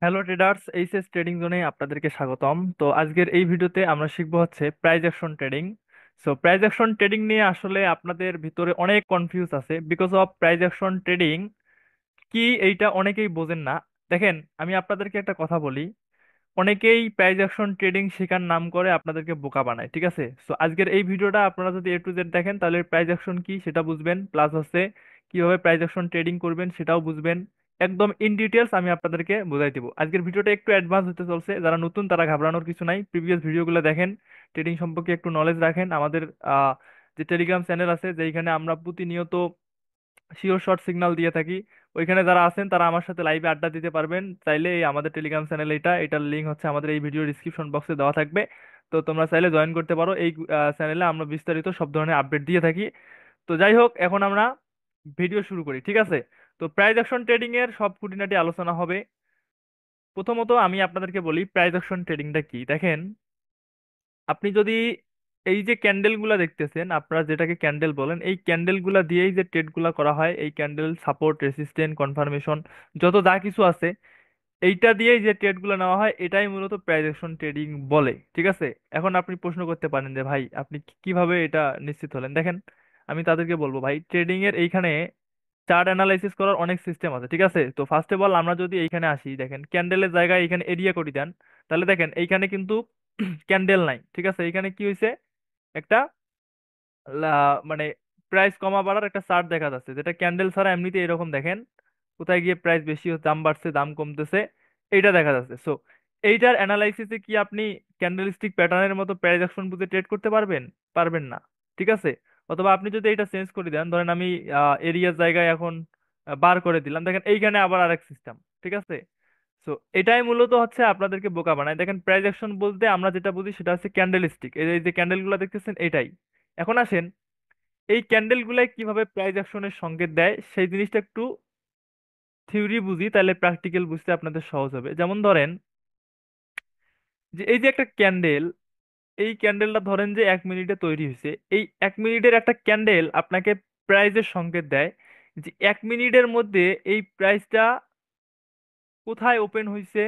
Hello traders, HS trading জোনে আপনাদেরকে স্বাগতম। তো আজকের এই ভিডিওতে আমরা শিখবো হচ্ছে price action trading. So price action trading নিয়ে আসলে আপনাদের ভিতরে অনেক কনফিউজ আছে because of price action trading কি, এইটা অনেকেই বোঝেন না। দেখেন, আমি আপনাদেরকে একটা কথা বলি। অনেকেই প্রাইস অ্যাকশন ট্রেডিং শেখার নাম করে আপনাদেরকে বোকা বানায়, ঠিক আছে? সো আজকের এই ভিডিওটা আপনারা যদি A to Z দেখেন তাহলে প্রাইস অ্যাকশন কি সেটা বুঝবেন, প্লাস হচ্ছে কিভাবে প্রাইস অ্যাকশন ট্রেডিং করবেন সেটাও বুঝবেন। একদম ইন ডিটেলস আমি আপনাদেরকে বোঝাই দিব। আজকের ভিডিওটা একটু অ্যাডভান্স হতে চলছে, যারা নতুন তারা ঘাবড়ানোর কিছু নাই, প্রিভিয়াস ভিডিওগুলো দেখেন, ট্রেডিং সম্পর্কে একটু নলেজ রাখেন। আমাদের যে টেলিগ্রাম চ্যানেল আছে, যেখানে আমরা প্রতিনিয়ত শিওর শর্ট সিগন্যাল দিয়ে থাকি, ওইখানে যারা আছেন তারা আমার সাথে লাইভে আড্ডা দিতে পারবেন চাইলে। এই আমাদের টেলিগ্রাম চ্যানেল, এটার লিঙ্ক হচ্ছে আমাদের এই ভিডিও ডিসক্রিপশন বক্সে দেওয়া থাকবে। তো তোমরা চাইলে জয়েন করতে পারো। এই চ্যানেলে আমরা বিস্তারিত সব ধরনের আপডেট দিয়ে থাকি। তো যাই হোক, এখন আমরা ভিডিও শুরু করি, ঠিক আছে? তো প্রাইস অ্যাকশন ট্রেডিং এর সব খুঁটিনাটি আলোচনা হবে। প্রথমত আমি আপনাদেরকে বলি প্রাইস অ্যাকশন ট্রেডিংটা কি। দেখেন, আপনি যদি এই যে ক্যান্ডেল গুলা দেখতেছেন, আপনারা যেটাকে ক্যান্ডেল বলেন, এই ক্যান্ডেল গুলা দিয়েই যে ট্রেড গুলা করা হয়, এই ক্যান্ডেল সাপোর্ট, রেসিস্ট্যান্ট, কনফার্মেশন, যত যা কিছু আছে, এইটা দিয়েই যে ট্রেড গুলো নেওয়া হয়, এটাই মূলত প্রাইস অ্যাকশন ট্রেডিং বলে, ঠিক আছে? এখন আপনি প্রশ্ন করতে পারেন যে ভাই আপনি কিভাবে এটা নিশ্চিত হলেন। দেখেন, আমি তাদেরকে বলবো, ভাই ট্রেডিং এর এইখানে চার্ট অ্যানালাইসিস করার অনেক সিস্টেম আছে, ঠিক আছে? তো ফার্স্ট অফ অল আমরা যদি এইখানে আসি, দেখেন ক্যান্ডেলের জায়গায় এইখানে এরিয়া করে দেন, তাহলে দেখেন এইখানে কিন্তু ক্যান্ডেল নাই, ঠিক আছে? এইখানে কি হয়েছে, একটা মানে প্রাইস কমা বাড়ার একটা চার্ট দেখা যাচ্ছে, যেটা ক্যান্ডেল ছাড়া এমনিতে এরকম দেখেন কোথায় গিয়ে প্রাইস বেশি হচ্ছে, দাম বাড়ছে, দাম কমতেছে, এইটা দেখা যাচ্ছে। সো এইটার অ্যানালাইসিসে কি আপনি ক্যান্ডেলস্টিক প্যাটার্নের মতো প্রাইস অ্যাকশন বুঝে ট্রেড করতে পারবেন? পারবেন না, ঠিক আছে? অথবা আপনি যদি এটা চেঞ্জ করে দেন, ধরেন আমি এরিয়ার জায়গায় এখন বার করে দিলাম, দেখেন এইখানে আবার আরেক সিস্টেম, ঠিক আছে? সো এটাই মূলত হচ্ছে আপনাদেরকে বোকা বানায়। দেখেন, প্রাইস অ্যাকশন বলতে আমরা যেটা বুঝি সেটা হচ্ছে ক্যান্ডেল স্টিক, এই যে ক্যান্ডেল গুলো দেখতেছেন এটাই। এখন আসেন, এই ক্যান্ডেল গুলাই কিভাবে প্রাইস অ্যাকশনের সংকেত দেয় সেই জিনিসটা একটু থিওরি বুঝি, তাহলে প্র্যাকটিক্যাল বুঝতে আপনাদের সহজ হবে। যেমন ধরেন যে এই যে একটা ক্যান্ডেল, এই ক্যান্ডেলটা ধরেন যে 1 মিনিটে তৈরি হয়েছে, এই 1 মিনিটের একটা ক্যান্ডেল আপনাকে প্রাইসের সংকেত দেয় যে 1 মিনিটের মধ্যে এই প্রাইসটা কোথায় ওপেন হয়েছে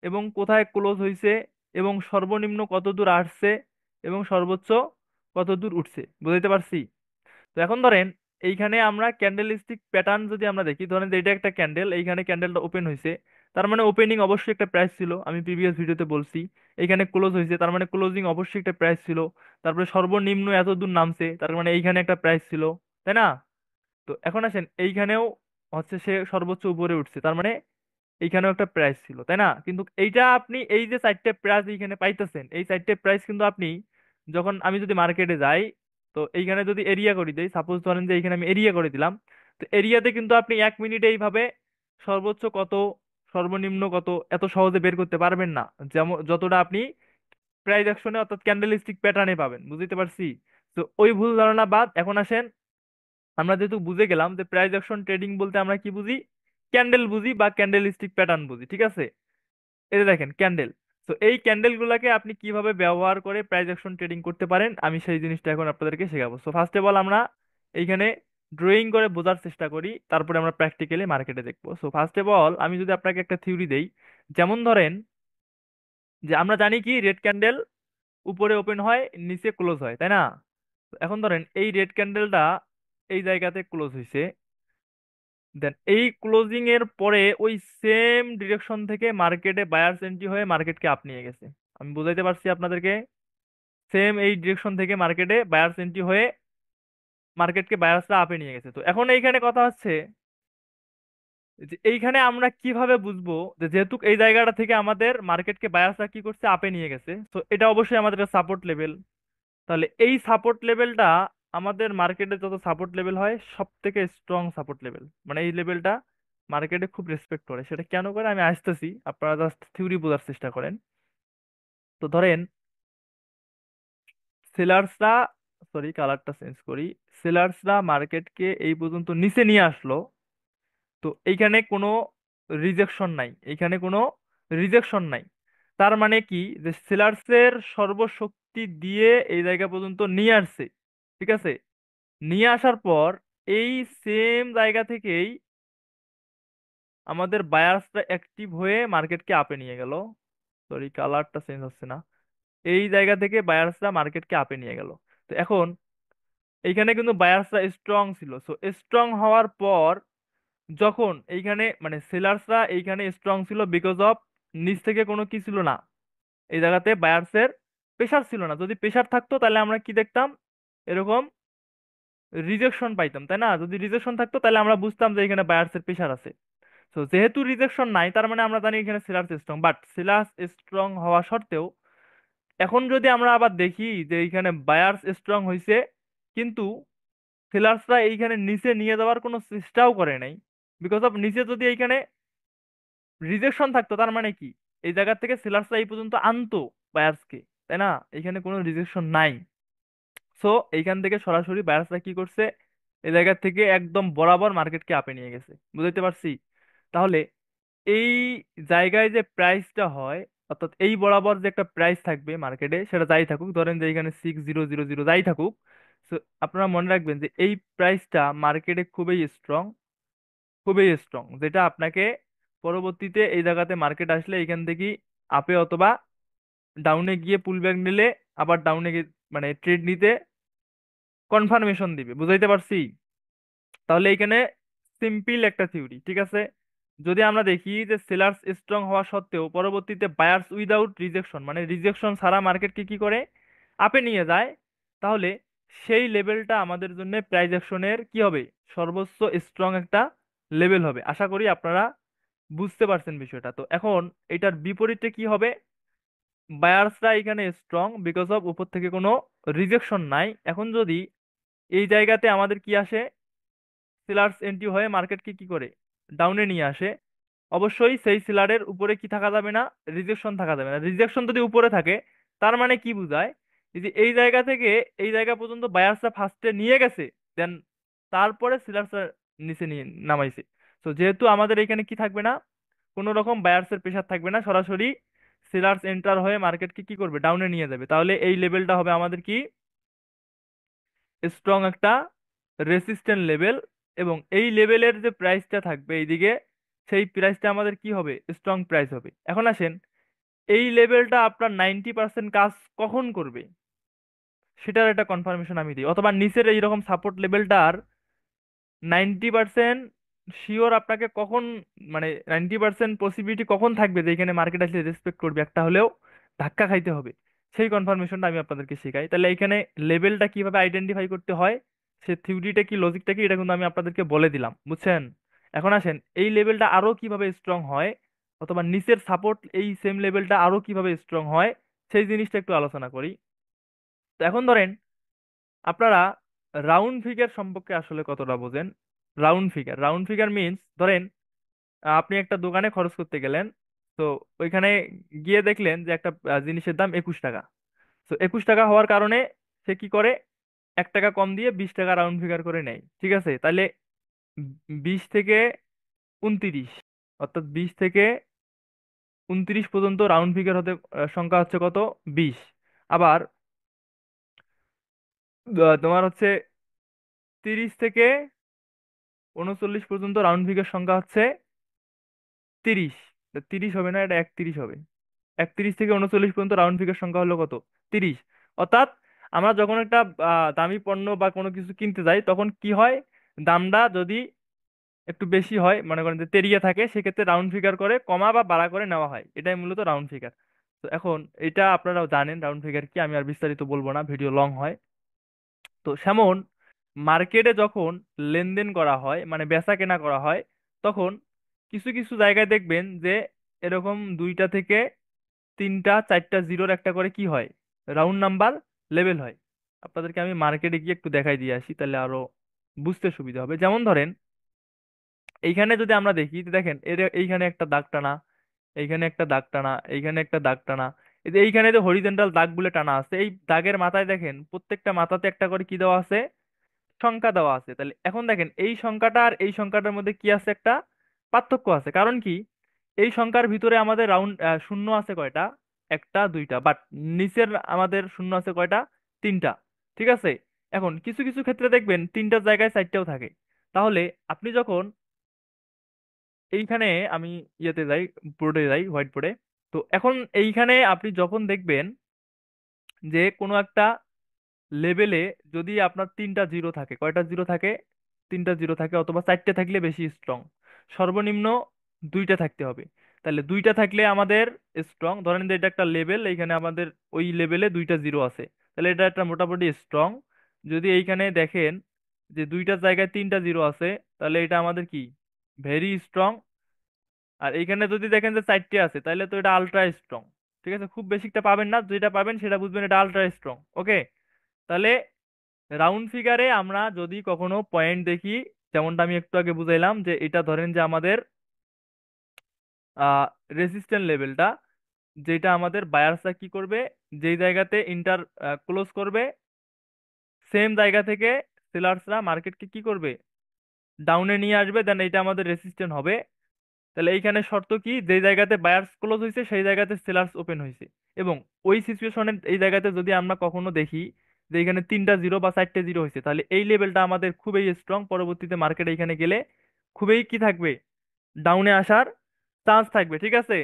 এবং কোথায় ক্লোজ হয়েছে, এবং সর্বনিম্ন কত দূর আসছে এবং সর্বোচ্চ কত দূর উঠছে। বুঝাইতে পারছি? তো এখন ধরেন এইখানে আমরা ক্যান্ডেল স্টিক প্যাটার্ন যদি আমরা দেখি, ধরেন যে এটা একটা ক্যান্ডেল, এইখানে ক্যান্ডেলটা ওপেন হয়েছে, তার মানে ওপেনিং অবশ্যই একটা প্রাইস ছিল, আমি প্রিভিয়াস ভিডিওতে বলছি। এইখানে ক্লোজ হয়েছে, তার মানে ক্লোজিং অবশ্যই একটা প্রাইস ছিল। তারপরে সর্বনিম্ন এত দূর নামছে, তার মানে এইখানে একটা প্রাইস ছিল, তাই না? তো এখন আসেন, এইখানেও হচ্ছে সে সর্বোচ্চ উপরে উঠছে, তার মানে এইখানেও একটা প্রাইস ছিল, তাই না? কিন্তু এইটা আপনি এই যে 4টে প্রাইস এইখানে পাইতেছেন, এই 4টে প্রাইস কিন্তু আপনি যখন আমি যদি মার্কেটে যাই, তো এইখানে যদি এরিয়া করে দেই, সাপোজ ধরেন যে এইখানে আমি এরিয়া করে দিলাম, তো এরিয়াতে কিন্তু আপনি 1 মিনিটে এইভাবে সর্বোচ্চ কত, সর্বনিম্ন কত এত সহজে বের করতে পারবেন না, যেমন যতটা আপনি প্রাইস অ্যাকশনে অর্থাৎ ক্যান্ডেলস্টিক প্যাটার্নে পাবেন। বুঝতে পারছি? তো ওই ভুল ধারণা বাদ। এখন আসেন, আমরা যেহেতু বুঝে গেলাম যে প্রাইস অ্যাকশন ট্রেডিং বলতে আমরা কি বুঝি, ক্যান্ডেল বুঝি বা ক্যান্ডেল স্টিক প্যাটার্ন বুঝি, ঠিক আছে? এই যে দেখেন ক্যান্ডেল, তো এই ক্যান্ডেল গুলাকে আপনি কিভাবে ব্যবহার করে প্রাইস অ্যাকশন ট্রেডিং করতে পারেন, আমি সেই জিনিসটা এখন আপনাদেরকে শেখাবো। সো ফার্স্ট অফ অল আমরা এইখানে ড্রয়িং করে বোঝার চেষ্টা করি, তারপরে আমরা প্র্যাকটিক্যালি মার্কেটে দেখবো। সো ফার্স্ট অফ অল আমি যদি আপনাকে একটা থিওরি দেই, যেমন ধরেন যে আমরা জানি কি রেড ক্যান্ডেল উপরে ওপেন হয়, নিচে ক্লোজ হয়, তাই না? তো এখন ধরেন এই রেড ক্যান্ডেলটা এই জায়গাতে ক্লোজ হয়েছে, দেন এই ক্লোজিং এর পরে ওই সেম ডিরেকশন থেকে মার্কেটে বায়ার্স এন্ট্রি হয়ে মার্কেটকে আপ নিয়ে গেছে। আমি বুঝাইতে পারছি আপনাদেরকে? সেম এই ডিরেকশন থেকে মার্কেটে বায়ার্স এন্ট্রি হয়ে মার্কেটকে বায়ার্সরা আপে নিয়ে গেছে। তো এখন এইখানে কথা হচ্ছে যে এইখানে আমরা কিভাবে বুঝবো যে যেহেতু এই জায়গাটা থেকে আমাদের মার্কেটকে বায়ার্সরা কি করছে, আপে নিয়ে গেছে, তো এটা অবশ্যই আমাদের সাপোর্ট লেভেল। তাহলে এই সাপোর্ট লেভেলটা, আমাদের মার্কেটে যত সাপোর্ট লেভেল হয় সব থেকে স্ট্রং সাপোর্ট লেভেল, মানে এই লেভেলটা মার্কেটে খুব রেসপেক্ট করে। সেটা কেন করে আমি আসতেছি, আপনারা জাস্ট থিওরি বোঝার চেষ্টা করেন। তো ধরেন সেলার্সরা, সরি কালারটা চেঞ্জ করি, সেলার্সরা মার্কেটকে এই পর্যন্ত নিচে নিয়ে আসলো। তো এইখানে কোনো রিজেকশন নাই, এইখানে কোনো রিজেকশন নাই। তার মানে কি, যে সেলার্সের সর্বশক্তি দিয়ে এই জায়গা পর্যন্ত নিয়ে আসছে, ঠিক আছে? নিয়ে আসার পর এই সেম জায়গা থেকেই আমাদের বায়ার্সরা অ্যাক্টিভ হয়ে মার্কেটকে আপে নিয়ে গেল। সরি, কালারটা চেঞ্জ হচ্ছে না। এই জায়গা থেকে বায়ার্সরা মার্কেটকে আপে নিয়ে গেল। তো এখন এইখানে কিন্তু বায়ার্সরা স্ট্রং ছিল, সো স্ট্রং হওয়ার পর যখন এইখানে মানে সেলার্সরা এইখানে স্ট্রং ছিল বিকজ অফ নিচ থেকে কোনো কি ছিল না, এই জায়গাতে বায়ার্সের প্রেসার ছিল না। যদি প্রেসার থাকতো তাহলে আমরা কি দেখতাম, এরকম রিজেকশন পাইতাম, তাই না? যদি রিজেকশন থাকতো তাহলে আমরা বুঝতাম যে এখানে বায়ার্সের প্রেসার আছে। তো যেহেতু রিজেকশন নাই, তার মানে আমরা জানি এখানে sellers strong. But sellers strong হওয়া সত্ত্বেও এখন যদি আমরা আবার দেখি যে এইখানে বায়ার্স স্ট্রং হয়েছে, কিন্তু সেলার্সরা এইখানে নিচে নিয়ে যাওয়ার কোনো চেষ্টাও করে নাই। বিকজ অফ নিচে যদি এইখানে রিজেকশন থাকতো, তার মানে কি এই জায়গা থেকে সেলার্সরা এই পর্যন্ত আনতো বায়ার্সকে, তাই না? এখানে কোনো রিজেকশন নাই। সো এইখান থেকে সরাসরি বায়ার্সরা কি করছে, এই জায়গা থেকে একদম বরাবর মার্কেটকে আপে নিয়ে গেছে। বুঝতে পারছি? তাহলে এই জায়গায় যে প্রাইসটা হয়, অর্থাৎ এই বরাবর যে একটা প্রাইস থাকবে মার্কেটে, সেটা যাই থাকুক, ধরেন যে এখানে 6000 যাই থাকুক, তো আপনারা মনে রাখবেন যে এই প্রাইসটা মার্কেটে খুবই স্ট্রং, খুবই স্ট্রং, যেটা আপনাকে পরবর্তীতে এই জায়গাতে মার্কেট আসলে এখান থেকে আপে অথবা ডাউনে গিয়ে পুল ব্যাক নিলে আবার ডাউনে মানে ট্রেড নিতে কনফার্মেশন দিবে। বুঝাইতে পারছি? তাহলে এখানে সিম্পল একটা থিওরি, ঠিক আছে? যদি আমরা দেখি যে সেলার্স স্ট্রং হওয়া সত্ত্বেও পরবর্তীতে বায়ার্স উইদাউট রিজেকশন, মানে রিজেকশন ছাড়া মার্কেটকে কি করে আপে নিয়ে যায়, তাহলে সেই লেভেলটা আমাদের জন্য প্রাইস অ্যাকশনের কি হবে, সর্বোচ্চ স্ট্রং একটা লেভেল হবে। আশা করি আপনারা বুঝতে পারছেন বিষয়টা। তো এখন এটার বিপরীতে কি হবে, বায়ার্সরা এখানে স্ট্রং বিকজ অফ উপর থেকে কোনো রিজেকশন নাই। এখন যদি এই জায়গাতে আমাদের কি আসে, সেলার্স এন্ট্রি হয়ে মার্কেটকে কি করে ডাউনে নিয়ে আসে, অবশ্যই সেই সেলারের উপরে কি থাকা যাবে না, রিজেকশন থাকা যাবে না। রিজেকশন যদি উপরে থাকে, তার মানে কি বোঝায়, এই যে এই জায়গা থেকে এই জায়গা পর্যন্ত বায়ার্সরা ফার্স্টে নিয়ে গেছে, দেন তারপরে সেলার্সরা নিচে নিয়ে নামাইছে। তো যেহেতু আমাদের এখানে কি থাকবে না, কোনো রকম বায়ার্সের প্রেসার থাকবে না, সরাসরি সেলার্স এন্টার হয়ে মার্কেটকে কি করবে, ডাউনে নিয়ে যাবে। তাহলে এই লেভেলটা হবে আমাদের কি, স্ট্রং একটা রেসিস্ট্যান্ট লেভেল। এবং এই লেভেলের যে প্রাইসটা থাকবে এইদিকে, সেই প্রাইসটা আমাদের কি হবে, স্ট্রং প্রাইস হবে। এখন আসেন, এই লেভেলটা আপনার 90% কাজ কখন করবে, সেটার একটা কনফার্মেশন আমি দিই। অথবা নিচের এইরকম সাপোর্ট লেভেলটার 90% শিওর আপনাকে কখন, মানে 90% পসিবিলিটি কখন থাকবে যে এখানে মার্কেট আসলে রেসপেক্ট করবে, একটা হলেও ধাক্কা খাইতে হবে, সেই কনফার্মেশনটা আমি আপনাদেরকে শেখাই। তাহলে এখানে লেভেলটা কিভাবে আইডেন্টিফাই করতে হয়, সে থিওরিটা কি, লজিকটা কি, এটা কিন্তু আমি আপনাদেরকে বলে দিলাম, বুঝছেন? এখন আসেন, এই লেভেলটা আরো কিভাবে স্ট্রং হয়, অথবা নিচের সাপোর্ট এই সেম লেভেলটা আরো কিভাবে স্ট্রং হয়, সেই জিনিসটা একটু আলোচনা করি। তো এখন ধরেন আপনারা রাউন্ড ফিগার সম্পর্কে আসলে কতটা বোঝেন। রাউন্ড ফিগার মিন্স, ধরেন আপনি একটা দোকানে খরচ করতে গেলেন, তো ওইখানে গিয়ে দেখলেন যে একটা জিনিসের দাম 21 টাকা। তো 21 টাকা হওয়ার কারণে সে কি করে, 1 টাকা কম দিয়ে 20 টাকা রাউন্ড ফিগার করে নেয়, ঠিক আছে? তাহলে 20 থেকে 29, অর্থাৎ 20 থেকে 29 পর্যন্ত রাউন্ড ফিগার হতে সংখ্যা হচ্ছে কত, 20। আবার তোমার হচ্ছে 30 থেকে 39 পর্যন্ত রাউন্ড ফিগার সংখ্যা হচ্ছে 30। 30 হবে না, এটা 31 হবে। 31 থেকে 39 পর্যন্ত রাউন্ড ফিগার সংখ্যা হলো কত, 30। অর্থাৎ আমরা যখন একটা দামি পণ্য বা কোনো কিছু কিনতে যাই, তখন কি হয়, দামটা যদি একটু বেশি হয়, মনে করেন যে তেরিয়ে থাকে, সেক্ষেত্রে রাউন্ড ফিগার করে কমা বা বাড়া করে নেওয়া হয়, এটাই মূলত রাউন্ড ফিগার। তো এখন এটা আপনারাও জানেন রাউন্ড ফিগার কি, আমি আর বিস্তারিত বলবো না, ভিডিও লং হয়। তো যেমন মার্কেটে যখন লেনদেন করা হয়, মানে বেচা কেনা করা হয়, তখন কিছু কিছু জায়গায় দেখবেন যে এরকম 2টা থেকে 3টা 4টা জিরোর একটা করে কি হয়, রাউন্ড নাম্বার লেভেল হয়। আপনাদেরকে আমি মার্কেটে গিয়ে একটু দেখাই দিয়ে আসি, তাহলে আরো বুঝতে সুবিধা হবে। যেমন ধরেন এইখানে যদি আমরা দেখি, যে দেখেন এর এইখানে একটা দাগ টানা, এইখানে একটা দাগ টানা, এইখানে একটা দাগ টানা, এই যে এইখানে যে হরিজেন্টাল দাগ বলে টানা আছে, এই দাগের মাথায় দেখেন প্রত্যেকটা মাথাতে একটা করে কি দেওয়া আছে, সংখ্যা দেওয়া আছে। তাহলে এখন দেখেন এই সংখ্যাটা আর এই সংখ্যাটার মধ্যে কি আছে, একটা পার্থক্য আছে। কারণ কি, এই সংখ্যার ভিতরে আমাদের রাউন্ড শূন্য আছে কয়টা, একটা দুইটা, বাট নিচের আমাদের শূন্য আছে কয়টা, তিনটা, ঠিক আছে? এখন কিছু কিছু ক্ষেত্রে দেখবেন তিনটার জায়গায় চারটাও থাকে। তাহলে আপনি যখন এইখানে আমি ইয়েতে যাই, বোর্ডে যাই, হোয়াইট বোর্ডে। তো এখন এইখানে আপনি যখন দেখবেন যে কোনো একটা লেভেলে যদি আপনার তিনটা জিরো থাকে, কয়টা জিরো থাকে? তিনটা জিরো থাকে, অথবা চারটে থাকলে বেশি স্ট্রং। সর্বনিম্ন দুইটা থাকতে হবে। তাহলে দুইটা থাকলে আমাদের স্ট্রং, ধরেন যে এটা একটা লেভেল, এইখানে আমাদের ওই লেভেলে দুইটা জিরো আছে, তাহলে এটা একটা মোটামুটি স্ট্রং। যদি এইখানে দেখেন যে দুইটা জায়গায় তিনটা জিরো আছে, তাহলে এটা আমাদের কি, ভেরি স্ট্রং। আর এইখানে যদি দেখেন যে চারটে আছে, তাহলে তো এটা আলট্রা স্ট্রং। ঠিক আছে, খুব বেশিটা পাবেন না, যেটা পাবেন সেটা বুঝবেন এটা আলট্রা স্ট্রং। ওকে, তাহলে রাউন্ড ফিগারে আমরা যদি কখনো পয়েন্ট দেখি, যেমনটা আমি একটু আগে বুঝাইলাম, যে এটা ধরেন যে আমাদের রেজিস্ট্যান্ট লেভেলটা, যেটা আমাদের বায়ার্সরা কি করবে, যেই জায়গাতে ইন্টার ক্লোজ করবে, সেম জায়গা থেকে সেলার্সরা মার্কেটকে কি করবে, ডাউনে নিয়ে আসবে, দেন এটা আমাদের রেজিস্ট্যান্ট হবে। তাহলে এইখানে শর্ত কি, যে জায়গাতে বায়ার্স ক্লোজ হয়েছে সেই জায়গাতে সেলার্স ওপেন হয়েছে। এবং ওই সিচুয়েশনে এই জায়গাতে যদি আমরা কখনো দেখি যে এখানে তিনটা জিরো বা চারটে জিরো হয়েছে, তাহলে এই লেভেলটা আমাদের খুবই স্ট্রং। পরবর্তীতে মার্কেট এখানে গেলে খুবই কি থাকবে, ডাউনে আসার চান্স থাকবে। ঠিক আছে,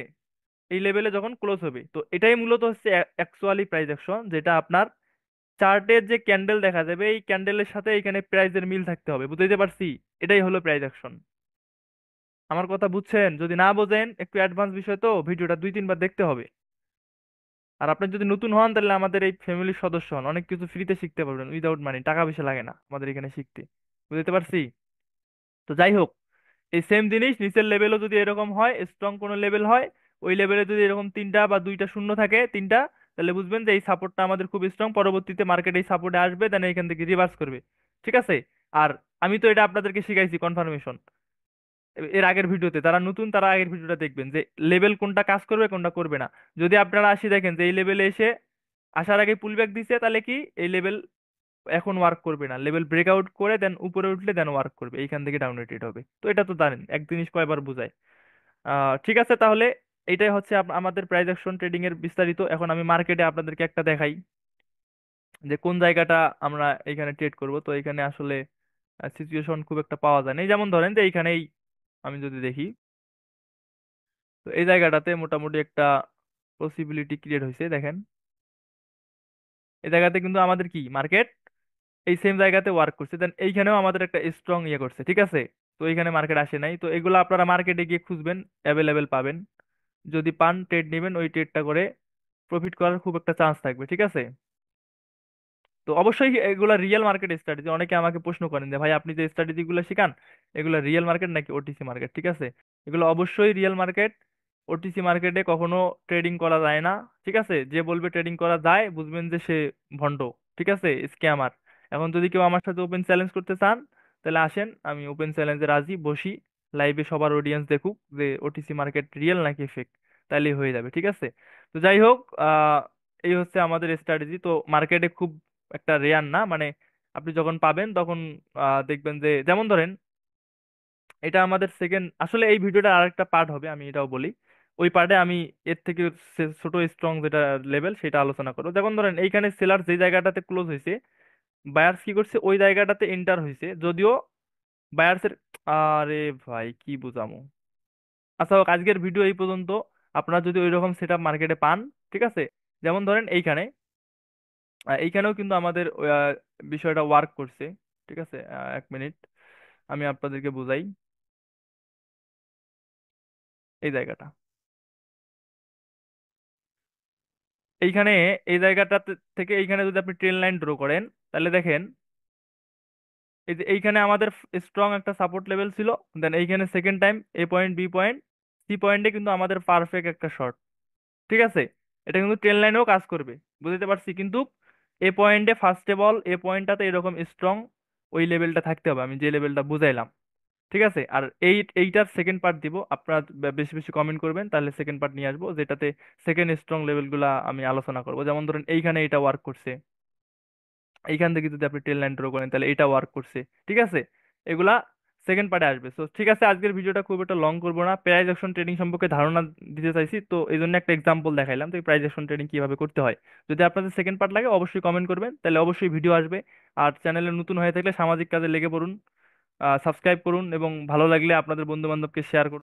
এই লেভেলে যখন ক্লোজ হবে। তো এটাই মূলত হচ্ছে অ্যাকচুয়ালি প্রাইস অ্যাকশন, যেটা আপনার চার্টের যে ক্যান্ডেল দেখা যাবে, এই ক্যান্ডেলের সাথে এখানে প্রাইসের মিল থাকতে হবে। বুঝতে পারছি? এটাই হলো প্রাইস অ্যাকশন। আমার কথা বুঝছেন? যদি না বোঝেন, একটু অ্যাডভান্স বিষয় তো, ভিডিওটা 2-3 বার দেখতে হবে। আর আপনি যদি নতুন হন, তাহলে আমাদের এই ফ্যামিলির সদস্য হন, অনেক কিছু ফ্রিতে শিখতে পারবেন, উইদাউট মানি, টাকা পয়সা লাগে না আমাদের এখানে শিখতে। বুঝতে পারছি? তো যাই হোক, এই সেম জিনিস নিচের লেভেলও যদি এরকম হয়, স্ট্রং কোনো লেভেল হয়, ওই লেভেলে যদি এরকম তিনটা বা দুইটা শূন্য থাকে, তিনটা, তাহলে বুঝবেন যে এই সাপোর্টটা আমাদের খুব স্ট্রং। পরবর্তীতে মার্কেট এই সাপোর্টে আসবে, দেন এখান থেকে রিভার্স করবে। ঠিক আছে? আর আমি তো এটা আপনাদেরকে শিখাইছি কনফার্মেশন এর আগের ভিডিওতে। তারা নতুন, তারা আগের ভিডিওটা দেখবেন যে লেভেল কোনটা কাজ করবে কোনটা করবে না। যদি আপনারা আসি দেখেন যে এই লেভেলে এসে আসার আগে পুলব্যাক দিছে, তাহলে কি এই লেভেল এখন ওয়ার্ক করবে না, লেভেল ব্রেকআউট করে দেন উপরে উঠলে দেন ওয়ার্ক করবে, এইখান থেকে ডাউন রেটেড হবে। তো এটা তো জানেন, এক জিনিস কয়বার বোঝায়। ঠিক আছে, তাহলে এইটাই হচ্ছে আমাদের প্রাইস অ্যাকশন ট্রেডিং এর বিস্তারিত। এখন আমি মার্কেটে আপনাদেরকে একটা দেখাই যে কোন জায়গাটা আমরা এখানে ট্রেড করব। তো এখানে আসলে সিচুয়েশন খুব একটা পাওয়া যায় না। এই যেমন ধরেন যে এইখানেই আমি যদি দেখি, তো এই জায়গাটাতে মোটামুটি একটা পসিবিলিটি ক্রিয়েট হয়েছে। দেখেন এই জায়গাতে কিন্তু আমাদের কি মার্কেট এই সেম জায়গাতে ওয়ার্ক করছে, দেন এইখানেও আমাদের একটা স্ট্রং ইয়ে করছে। ঠিক আছে, তো এইখানে মার্কেট আসে নাই। তো এগুলো আপনারা মার্কেটে গিয়ে খুঁজবেন, অ্যাভেলেবেল পাবেন। যদি পান, ট্রেড নেবেন, ওই ট্রেডটা করে প্রফিট করার খুব একটা চান্স থাকবে। ঠিক আছে, তো অবশ্যই এগুলা রিয়েল মার্কেট স্ট্র্যাটেজি। অনেকে আমাকে প্রশ্ন করেন যে ভাই আপনি যে স্ট্র্যাটেজি গুলো শিখান, এগুলো রিয়েল মার্কেট নাকি ওটিসি মার্কেট? ঠিক আছে, এগুলো অবশ্যই রিয়েল মার্কেট। ওটিসি মার্কেটে কখনো ট্রেডিং করা যায় না। ঠিক আছে, যে বলবে ট্রেডিং করা যায়, বুঝবেন যে সে ভন্ড। ঠিক আছে, স্ক্যামার। এখন যদি কেউ আমার সাথে ওপেন চ্যালেঞ্জ করতে চান, তাহলে আসেন, আমি ওপেন চ্যালেঞ্জে রাজি, বসি, লাইভে সবার অডিয়েন্স দেখুক যে ওটিসি মার্কেট রিয়েল নাকি ফেক, তাইলেই হয়ে যাবে। ঠিক আছে, তো যাই হোক, এই হচ্ছে আমাদের স্ট্র্যাটেজি। তো মার্কেটে খুব একটা রেয়ার না, মানে আপনি যখন পাবেন তখন দেখবেন যে, যেমন ধরেন এটা আমাদের সেকেন্ড, আসলে এই ভিডিওটা আরেকটা পার্ট হবে, আমি এটাও বলি। ওই পার্টে আমি এর থেকে ছোট স্ট্রং যেটা লেভেল সেটা আলোচনা করবো। যেমন ধরেন এইখানে সেলার যে জায়গাটাতে ক্লোজ হয়েছে, বায়ার্স কি করছে, ওই জায়গাটাতে এন্টার হয়েছে, যদিও বায়ার্সের, আরে ভাই কি বুঝামো। আচ্ছা হোক, আজকের ভিডিও এই পর্যন্ত। আপনারা যদি ওই রকম সেট আপ মার্কেটে পান, ঠিক আছে, যেমন ধরেন এইখানে, এইখানেও কিন্তু আমাদের বিষয়টা ওয়ার্ক করছে। ঠিক আছে, 1 মিনিট আমি আপনাদেরকে বুঝাই। এই জায়গাটা, এইখানে, এই জায়গাটা থেকে এইখানে যদি আপনি ট্রেন লাইন ড্র করেন, তাহলে দেখেন এই যে এইখানে আমাদের স্ট্রং একটা সাপোর্ট লেভেল ছিল, দেন এইখানে সেকেন্ড টাইম এ পয়েন্ট, বি পয়েন্ট, সি পয়েন্টে কিন্তু আমাদের পারফেক্ট একটা শর্ট। ঠিক আছে, এটা কিন্তু ট্রেন লাইনেও কাজ করবে, বুঝতে পারছি। কিন্তু এ পয়েন্টে ফার্স্ট অফ অল, এ পয়েন্টটাতে এরকম স্ট্রং ওই লেভেলটা থাকতে হবে, আমি যে লেভেলটা বুঝাইলাম। ঠিক আছে, আর এইটার সেকেন্ড পার্ট দিব। আপনারা বেশি বেশি কমেন্ট করবেন, তাহলে সেকেন্ড পার্ট নিয়ে আসবো, যেটাতে সেকেন্ড স্ট্রং লেভেলগুলা আমি আলোচনা করবো। যেমন ধরেন এইখানে এটা ওয়ার্ক করছে, এইখান থেকে যদি আপনি টেন লাইন ড্র করেন, তাহলে এটা ওয়ার্ক করছে। ঠিক আছে, এগুলা সেকেন্ড পার্টে আসবে। তো ঠিক আছে, আজকের ভিডিওটা খুব একটা লং করবো না, প্রাইস অ্যাকশন ট্রেডিং সম্পর্কে ধারণা দিতে চাইছি, তো এই জন্য একটা এক্সাম্পল দেখাইলাম, তো প্রাইস অ্যাকশন ট্রেডিং কিভাবে করতে হয়। যদি আপনাদের সেকেন্ড পার্ট লাগে, অবশ্যই কমেন্ট করবেন, তাহলে অবশ্যই ভিডিও আসবে। আর চ্যানেলে নতুন হয়ে থাকলে সামাজিক কাজে লেগে পড়ুন, সাবস্ক্রাইব করুন, এবং ভালো লাগলে আপনাদের বন্ধু বান্ধবকে শেয়ার করুন।